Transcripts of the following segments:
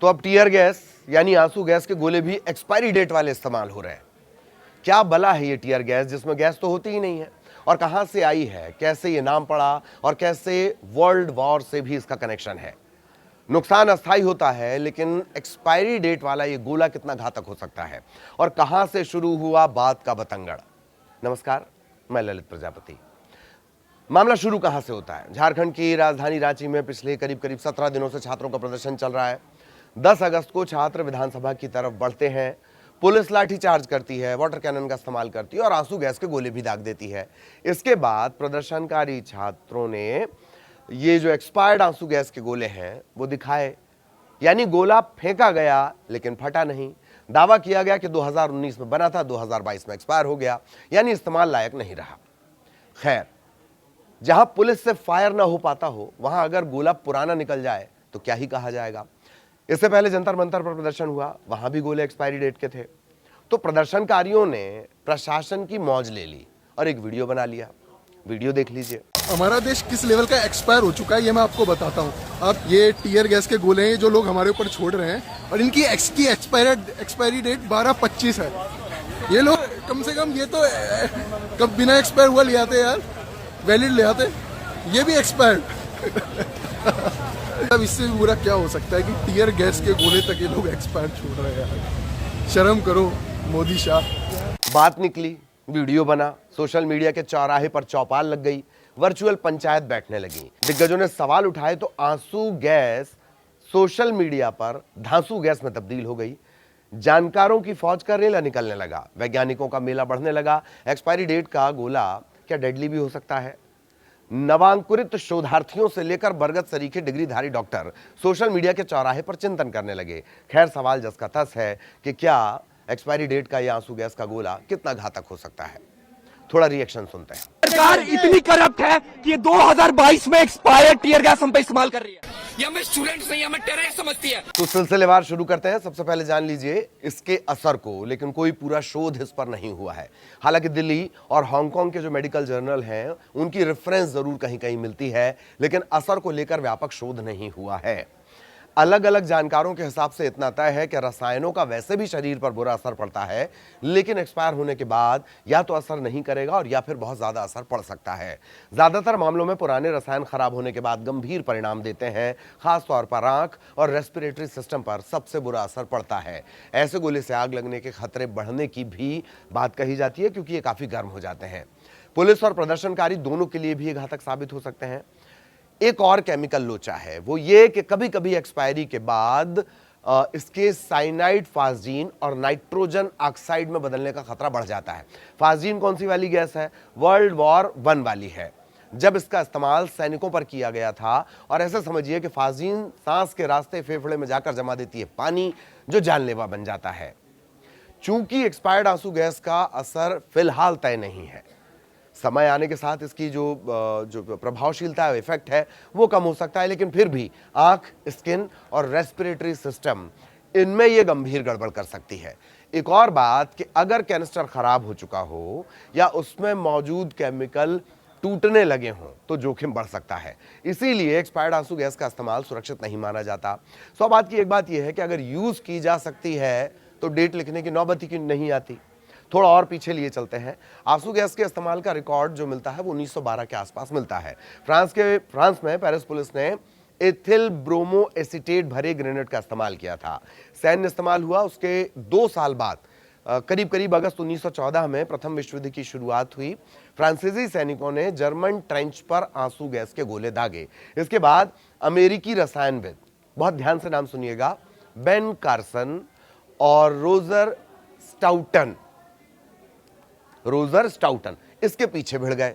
तो अब tear gas यानी आंसू गैस के गोले भी एक्सपायरी डेट वाले इस्तेमाल हो रहे हैं। क्या बला है ये टीयर गैस जिसमें गैस तो होती ही नहीं है, और कहां से आई है, कैसे ये नाम पड़ा, और कैसे वर्ल्ड वॉर से भी इसका कनेक्शन है। नुकसान अस्थायी होता है, लेकिन एक्सपायरी डेट वाला ये गोला कितना घातक हो सकता है, और कहां से शुरू हुआ बात का बतंगड़। नमस्कार, मैं ललित प्रजापति। मामला शुरू कहां से होता है? झारखंड की राजधानी रांची में पिछले करीब 17 दिनों से छात्रों का प्रदर्शन चल रहा है। 10 अगस्त को छात्र विधानसभा की तरफ बढ़ते हैं। पुलिस लाठीचार्ज करती है, वाटर कैनन का इस्तेमाल करती है और आंसू गैस के गोले भी दाग देती है। इसके बाद प्रदर्शनकारी छात्रों ने ये जो एक्सपायर्ड आंसू गैस के गोले हैं वो दिखाए, यानी गोला फेंका गया लेकिन फटा नहीं। दावा किया गया कि 2019 में बना था, 2022 में एक्सपायर हो गया, यानी इस्तेमाल लायक नहीं रहा। खैर, जहां पुलिस से फायर ना हो पाता हो, वहां अगर गोला पुराना निकल जाए तो क्या ही कहा जाएगा। इससे पहले जंतर मंतर पर प्रदर्शन हुआ, वहां भी गोले एक्सपायरी डेट के थे। तो प्रदर्शनकारियों ने प्रशासन की मौज ले ली और एक वीडियो बना लिया। वीडियो देख लीजिए। हमारा देश किस लेवल का एक्सपायर हो चुका है ये मैं आपको बताता हूँ। अब ये टीयर गैस के गोले हैं जो लोग हमारे ऊपर छोड़ रहे हैं, और इनकी एक्सपायरी डेट 12/25 है। ये लोग कम से कम ये तो कब बिना एक्सपायर हुआ ले आते यार, वैलिड ले आते, ये भी एक्सपायर्ड। अब इससे भी बुरा क्या हो सकता है कि टीयर गैस के गोले तक ये लोग एक्सपायर्ड छोड़ रहे हैं यार। शर्म करो मोदी शाह। बात निकली, वीडियो बना, सोशल मीडिया के चौराहे पर चौपाल लग गई, वर्चुअल पंचायत बैठने लगी। दिग्गजों ने सवाल उठाए तो आंसू गैस सोशल मीडिया पर धांसू गैस में तब्दील हो गई। जानकारों की फौज का रेला निकलने लगा, वैज्ञानिकों का मेला बढ़ने लगा। एक्सपायरी डेट का गोला क्या डेडली भी हो सकता है? नवांकुरित शोधार्थियों से लेकर बरगद सरीखे डिग्रीधारी डॉक्टर सोशल मीडिया के चौराहे पर चिंतन करने लगे। खैर, सवाल जस का तस है कि क्या एक्सपायरी डेट का यह आंसू गैस का गोला कितना घातक हो सकता है। थोड़ा रिएक्शन सुनते हैं। सरकार इतनी करप्ट है कि 2022 में एक्सपायर्ड टीयर गैस हम पे इस्तेमाल कर रही है। ये हमें स्टूडेंट्स नहीं, हमें टेररिस्ट समझती है। तो सिलसिलेवार शुरू करते हैं। सबसे पहले जान लीजिए इसके असर को, लेकिन कोई पूरा शोध इस पर नहीं हुआ है। हालांकि दिल्ली और हांगकांग के जो मेडिकल जर्नल हैं उनकी रेफरेंस जरूर कहीं कहीं मिलती है, लेकिन असर को लेकर व्यापक शोध नहीं हुआ है। अलग अलग जानकारों के हिसाब से इतना तय है कि रसायनों का वैसे भी शरीर पर बुरा असर पड़ता है, लेकिन एक्सपायर होने के बाद या तो असर नहीं करेगा और या फिर बहुत ज्यादा असर पड़ सकता है। ज्यादातर मामलों में पुराने रसायन खराब होने के बाद गंभीर परिणाम देते हैं। खासतौर पर आंख और रेस्पिरेटरी सिस्टम पर सबसे बुरा असर पड़ता है। ऐसे गोले से आग लगने के खतरे बढ़ने की भी बात कही जाती है, क्योंकि ये काफी गर्म हो जाते हैं। पुलिस और प्रदर्शनकारी दोनों के लिए भी ये घातक साबित हो सकते हैं। एक और केमिकल लोचा है, वो ये कि कभी कभी एक्सपायरी के बाद इसके साइनाइड, फास्जीन और नाइट्रोजन ऑक्साइड में बदलने का खतरा बढ़ जाता है। फास्जीन कौन सी वाली गैस है? वर्ल्ड वॉर 1 वाली है, जब इसका इस्तेमाल सैनिकों पर किया गया था। और ऐसे समझिए कि फास्जीन सांस के रास्ते फेफड़े में जाकर जमा देती है पानी, जो जानलेवा बन जाता है। चूंकि एक्सपायर्ड आंसू गैस का असर फिलहाल तय नहीं है, समय आने के साथ इसकी जो प्रभावशीलता है, इफेक्ट है, वो कम हो सकता है, लेकिन फिर भी आंख, स्किन और रेस्पिरेटरी सिस्टम, इनमें ये गंभीर गड़बड़ कर सकती है। एक और बात कि अगर कैनिस्टर खराब हो चुका हो या उसमें मौजूद केमिकल टूटने लगे हों तो जोखिम बढ़ सकता है। इसीलिए एक्सपायर्ड आंसू गैस का इस्तेमाल सुरक्षित नहीं माना जाता। सौ बात की एक बात यह है कि अगर यूज की जा सकती है तो डेट लिखने की नौबत ही नहीं आती। थोड़ा और पीछे लिए चलते हैं। आंसू गैस के इस्तेमाल का रिकॉर्ड जो मिलता है वो 1912 के आसपास मिलता है। फ्रांस में पेरिस पुलिस ने एथिल ब्रोमो एसीटेट भरे ग्रेनेड का इस्तेमाल किया था। सैन्य इस्तेमाल हुआ उसके 2 साल बाद, करीब अगस्त 1914 में प्रथम विश्व युद्ध की शुरुआत हुई। फ्रांसीसी सैनिकों ने जर्मन ट्रेंच पर आंसू गैस के गोले दागे। इसके बाद अमेरिकी रसायनविद, बहुत ध्यान से नाम सुनिएगा, बेन कार्सन और रोजर स्टाउटन इसके पीछे भिड़ गए।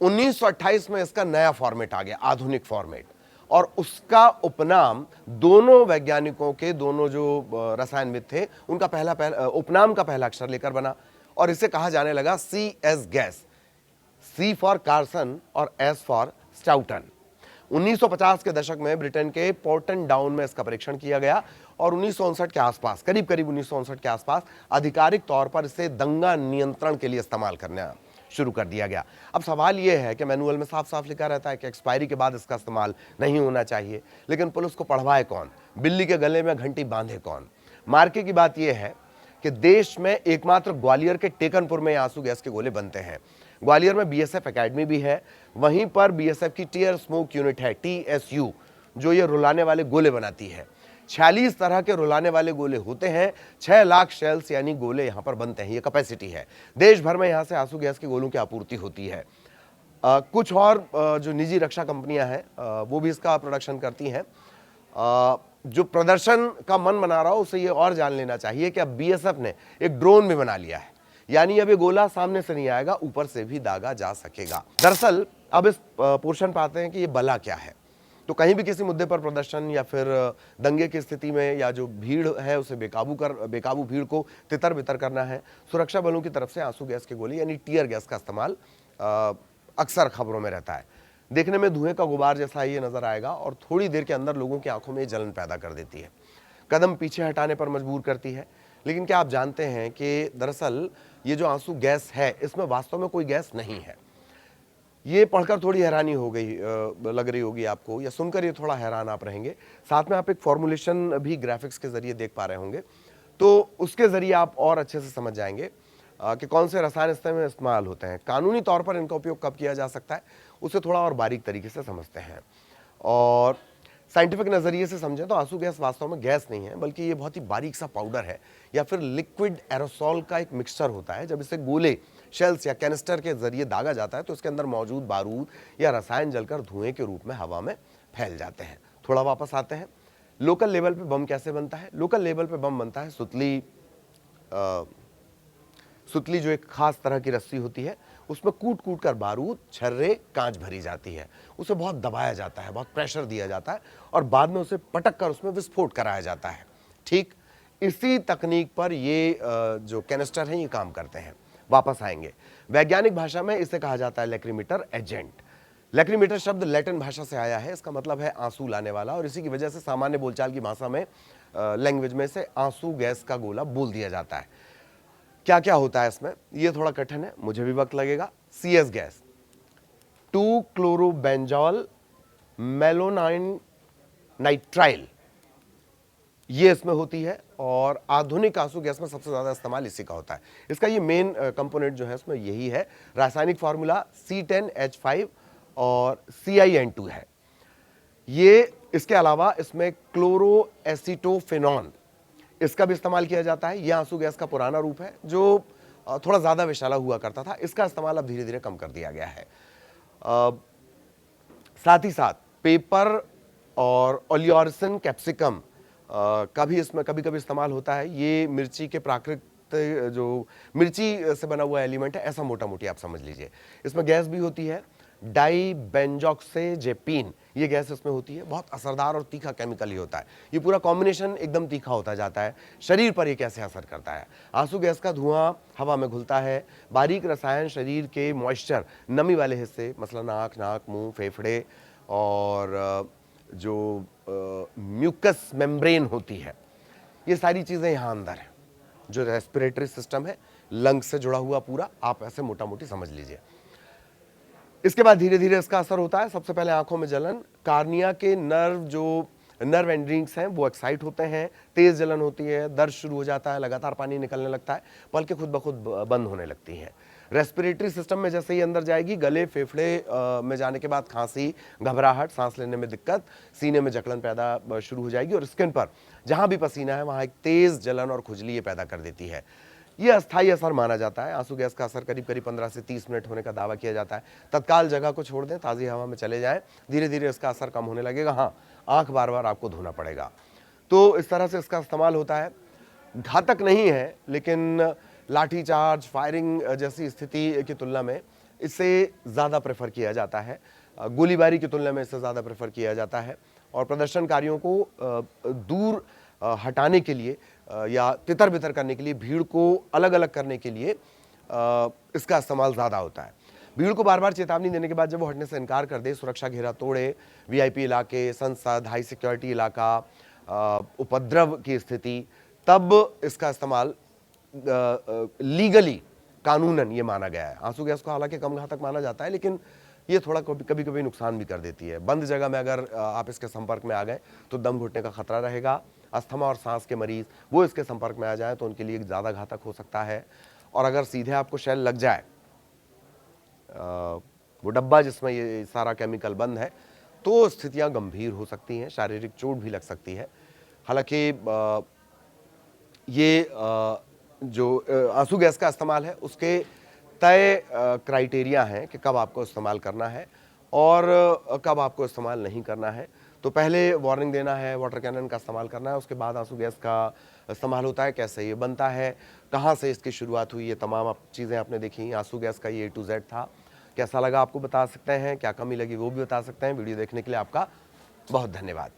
1928 में इसका नया फॉर्मेट आ गया, आधुनिक फॉर्मेट, और उसका उपनाम दोनों वैज्ञानिकों के, दोनों जो रसायनविद थे, उनका उपनाम का पहला अक्षर लेकर बना और इसे कहा जाने लगा CS gas. C for Carson और S फॉर स्टाउटन। 1950 के दशक में ब्रिटेन के पोर्टन डाउन में इसका परीक्षण किया गया और 1959 के आसपास, करीब 1959 के आसपास आधिकारिक तौर पर इसे दंगा नियंत्रण के लिए इस्तेमाल करना शुरू कर दिया गया। अब सवाल यह है कि मैनुअल में साफ साफ लिखा रहता है कि एक्सपायरी के बाद इसका इस्तेमाल नहीं होना चाहिए, लेकिन पुलिस को पढ़वाए कौन, बिल्ली के गले में घंटी बांधे कौन। मार्के की बात यह है कि देश में एकमात्र ग्वालियर के टेकनपुर में आंसू गैस के गोले बनते हैं। ग्वालियर में बीएसएफ एकेडमी भी है, वहीं पर बीएसएफ की टियर स्मोक यूनिट है टीएसयू, जो ये रुलाने वाले गोले बनाती है। 46 तरह के रुलाने वाले गोले होते हैं, 6 लाख शेल्स यानी गोले यहां पर बनते हैं, ये कैपेसिटी है। देश भर में यहां से आंसू गैस के गोलों की आपूर्ति होती है। कुछ और जो निजी रक्षा कंपनियां हैं वो भी इसका प्रोडक्शन करती हैं। जो प्रदर्शन का मन बना रहा हो उसे ये और जान लेना चाहिए कि अब बीएसएफ ने एक ड्रोन भी बना लिया है, यानी अब ये गोला सामने से नहीं आएगा, ऊपर से भी दागा जा सकेगा। दरअसल अब इस पोर्शन पर आते हैं कि ये बला क्या है। तो कहीं भी किसी मुद्दे पर प्रदर्शन या फिर दंगे की स्थिति में या जो भीड़ है उसे बेकाबू भीड़ को तितर बितर करना है, सुरक्षा बलों की तरफ से आंसू गैस के गोले यानी टीयर गैस का इस्तेमाल अक्सर खबरों में रहता है। देखने में धुएं का गुबार जैसा ये नजर आएगा और थोड़ी देर के अंदर लोगों की आंखों में जलन पैदा कर देती है, कदम पीछे हटाने पर मजबूर करती है। लेकिन क्या आप जानते हैं कि दरअसल ये जो आंसू गैस है इसमें वास्तव में कोई गैस नहीं है। ये पढ़कर थोड़ी हैरानी हो गई लग रही होगी आपको, या सुनकर ये थोड़ा हैरान आप रहेंगे। साथ में आप एक फॉर्मुलेशन भी ग्राफिक्स के जरिए देख पा रहे होंगे, तो उसके जरिए आप और अच्छे से समझ जाएंगे कि कौन से रसायन इसमें इस्तेमाल होते हैं, कानूनी तौर पर इनका उपयोग कब किया जा सकता है, उसे थोड़ा और बारीक तरीके से समझते हैं। और साइंटिफिक नज़रिए से समझें तो आंसू गैस वास्तव में गैस नहीं है, बल्कि ये बहुत ही बारीक सा पाउडर है या फिर लिक्विड एरोसॉल का एक मिक्सचर होता है। जब इसे गोले, शेल्स या कैनिस्टर के जरिए दागा जाता है तो इसके अंदर मौजूद बारूद या रसायन जलकर धुएं के रूप में हवा में फैल जाते हैं। थोड़ा वापस आते हैं, लोकल लेवल पे बम कैसे बनता है। लोकल लेवल पे बम बनता है सुतली जो एक खास तरह की रस्सी होती है, उसमें कूट कूट कर बारूद, छर्रे, कांच भरी जाती है, उसे बहुत दबाया जाता है, बहुत प्रेशर दिया जाता है और बाद में उसे पटक कर उसमें विस्फोट कराया जाता है। ठीक इसी तकनीक पर ये जो कैनिस्टर हैं ये काम करते हैं। वापस आएंगे, वैज्ञानिक भाषा में इसे कहा जाता है लैक्रीमीटर एजेंट। लैक्रीमीटर शब्द लैटिन भाषा से आया है, इसका मतलब है आंसू लाने वाला, और इसी की वजह से सामान्य बोलचाल की भाषा में लैंग्वेज में से आंसू गैस का गोला बोल दिया जाता है। क्या क्या होता है इसमें, ये थोड़ा कठिन है, मुझे भी वक्त लगेगा। CS गैस, 2 क्लोरोबेंजॉल मेलोनाइन नाइट्राइल, ये इसमें होती है और आधुनिक आंसू गैस में सबसे ज्यादा इस्तेमाल इसी का होता है। इसका ये मेन कंपोनेंट जो है इसमें यही है। रासायनिक फार्मूला C10H5 और CIN2 है। ये इसके अलावा इसमें क्लोरोएसिटोफेनॉन, इसका भी इस्तेमाल किया जाता है। यह आंसू गैस का पुराना रूप है जो थोड़ा ज्यादा विषैला हुआ करता था, इसका इस्तेमाल अब धीरे धीरे कम कर दिया गया है। साथ ही साथ पेपर और ओलियोरिसिन कैप्सिकम का भी इसमें कभी कभी इस्तेमाल होता है। ये मिर्ची के प्राकृतिक जो मिर्ची से बना हुआ एलिमेंट है, ऐसा मोटा मोटी आप समझ लीजिए। इसमें गैस भी होती है डाइबेंजॉक्सेजेपिन, ये गैस इसमें होती है। बहुत असरदार और तीखा केमिकल ही होता है। ये पूरा कॉम्बिनेशन एकदम तीखा होता जाता है। शरीर पर ये कैसे असर करता है, आंसू गैस का धुआं हवा में घुलता है, बारीक रसायन शरीर के मॉइस्चर, नमी वाले हिस्से, मसलन आँख, नाक, मुंह, फेफड़े और जो म्यूकस मेम्ब्रेन होती है, ये सारी चीज़ें यहाँ अंदर हैं। जो रेस्पिरेटरी सिस्टम है, लंग्स से जुड़ा हुआ पूरा, आप ऐसे मोटा मोटी समझ लीजिए। इसके बाद धीरे धीरे इसका असर होता है। सबसे पहले आंखों में जलन, कार्निया के नर्व एंड्रिंग्स हैं वो एक्साइट होते हैं, तेज जलन होती है, दर्द शुरू हो जाता है, लगातार पानी निकलने लगता है, पलकें खुद ब खुद बंद होने लगती हैं। रेस्पिरेटरी सिस्टम में जैसे ही अंदर जाएगी, गले, फेफड़े में जाने के बाद खांसी, घबराहट, सांस लेने में दिक्कत, सीने में जकड़न पैदा शुरू हो जाएगी और स्किन पर जहां भी पसीना है वहां एक तेज जलन और खुजली ये पैदा कर देती है। यह अस्थायी असर माना जाता है। आंसू गैस का असर करीब करीब 15 से 30 मिनट होने का दावा किया जाता है। तत्काल जगह को छोड़ दें, ताज़ी हवा में चले जाएं, धीरे धीरे इसका असर कम होने लगेगा। हाँ, आंख बार बार आपको धोना पड़ेगा। तो इस तरह से इसका इस्तेमाल होता है। घातक नहीं है, लेकिन लाठीचार्ज, फायरिंग जैसी स्थिति की तुलना में इसे ज़्यादा प्रेफर किया जाता है। गोलीबारी की तुलना में इससे ज़्यादा प्रेफर किया जाता है और प्रदर्शनकारियों को दूर हटाने के लिए या तितर बितर करने के लिए, भीड़ को अलग अलग करने के लिए इसका इस्तेमाल ज़्यादा होता है। भीड़ को बार बार चेतावनी देने के बाद जब वो हटने से इनकार कर दे, सुरक्षा घेरा तोड़े, VIP इलाके, संसद, हाई सिक्योरिटी इलाका, उपद्रव की स्थिति, तब इसका इस्तेमाल लीगली कानूनन ये माना गया है। आंसू गैस को हालांकि कम घातक माना जाता है, लेकिन ये थोड़ा कभी कभी नुकसान भी कर देती है। बंद जगह में अगर आप इसके संपर्क में आ गए तो दम घुटने का खतरा रहेगा। अस्थमा और सांस के मरीज वो इसके संपर्क में आ जाए तो उनके लिए ज़्यादा घातक हो सकता है। और अगर सीधे आपको शेल लग जाए, वो डब्बा जिसमें ये सारा केमिकल बंद है, तो स्थितियां गंभीर हो सकती हैं, शारीरिक चोट भी लग सकती है। हालांकि ये जो आंसू गैस का इस्तेमाल है उसके तय क्राइटेरिया हैं कि कब आपको इस्तेमाल करना है और कब आपको इस्तेमाल नहीं करना है। तो पहले वार्निंग देना है, वाटर कैनन का इस्तेमाल करना है, उसके बाद आंसू गैस का इस्तेमाल होता है। कैसे ये बनता है, कहाँ से इसकी शुरुआत हुई, ये तमाम चीज़ें आपने देखी। आंसू गैस का ये A to Z था। कैसा लगा आपको बता सकते हैं, क्या कमी लगी वो भी बता सकते हैं। वीडियो देखने के लिए आपका बहुत धन्यवाद।